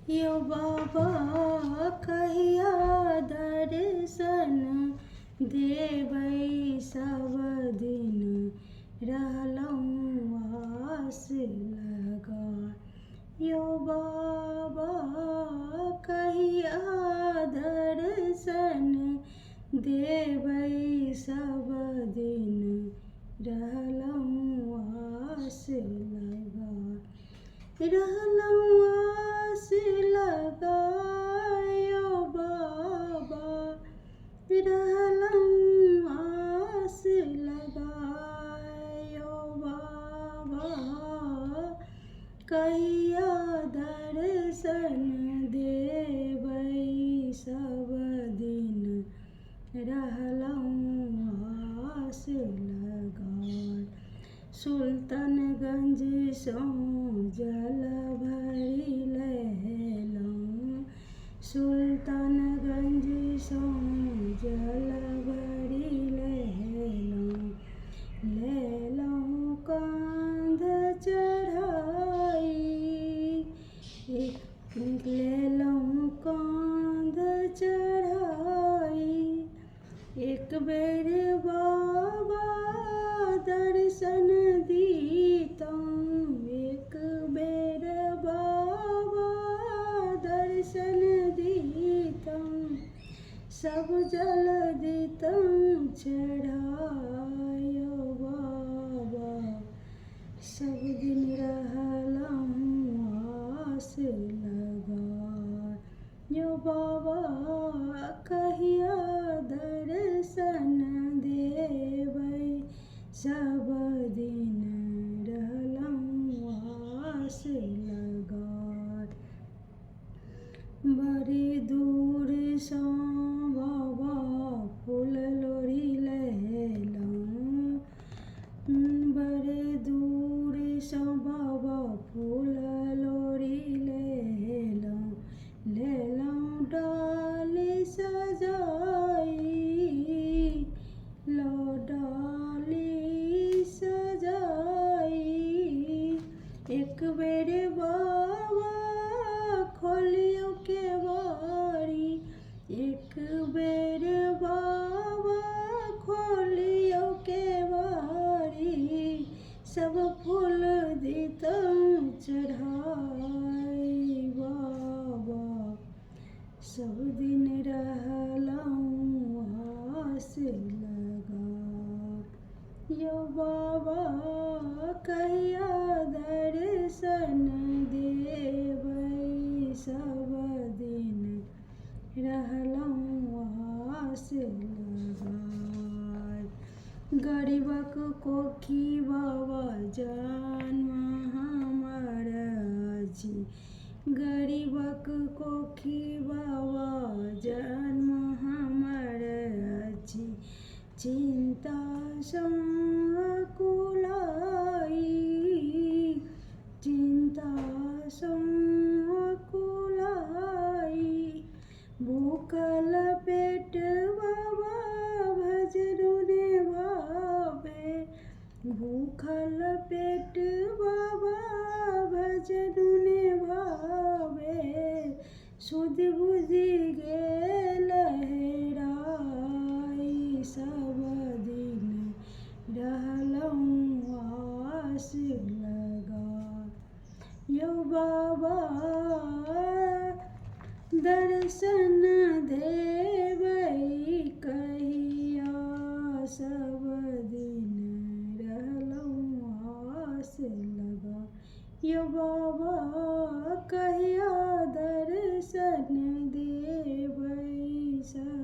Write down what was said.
यो बाबा कहिया दर्शन देबै सब दिन रहलहुँ आस लगा। यो बाबा कहिया दर्शन देबै सब दिन रहलहुँ आस लगा। रहलहुँ आस लगा यो बाबा, रहलहुँ आस लगा यो बाबा कहिया दर्शन देबै सब दिन रहलहुँ आस लगा। सुल्तानगंज सँ जल भरि लेलहुँ, सुल्तानगंज सँ जल भरि लेलहुँ काँध चढ़ाई, लेलहुँ काँध चढ़ाई। एक बेर बाबा दर्शन दीतहुँ, एक बेर बाबा दर्शन दीतहुँ, सब जल दीतहुँ चढ़ाई यो बाबा सब दिन रहलहुँ आस लगा। यो बाबा कहिया दर्शन देबै सब दिन रहलहुँ आस लगा। बड़ी दूर सँ बाबा फूल लोढ़ी लेलहुँ, बड़े दूर सँ बाबा फूल लोढ़ी लेलहुँ, लेलहुँ डाली सजाई, लो डाली सजाई। एक बेर बाबा खोलियो केवाड़ी, एक बेर बाबा खोलियो केवाड़ी, सब फूल दीतहुँ चढ़ाई बाबा सब दिन रहलहुँ आस लगा। यो बाबा कहिया दर्शन देबै सब दिन रहलहुँ आस लगा। गरीबक कोखी बाबा जन्म हमर अछि, गरीबक कोखी बाबा जन्म हमर अछि। चिंता सँ कुलाई, चिंता सँ कुलाई, भूखल पेट बाबा भजन भावे, भूखल पेट बाबा भजन भावे। सुध बुद्धि गेल हेराई सब दिन रहलहुँ आस लगा। यो बाबा दर्शन देबै कहिया सब दिन रहलहुँ आस लगा। यो बाबा कहिया दर्शन देबै सब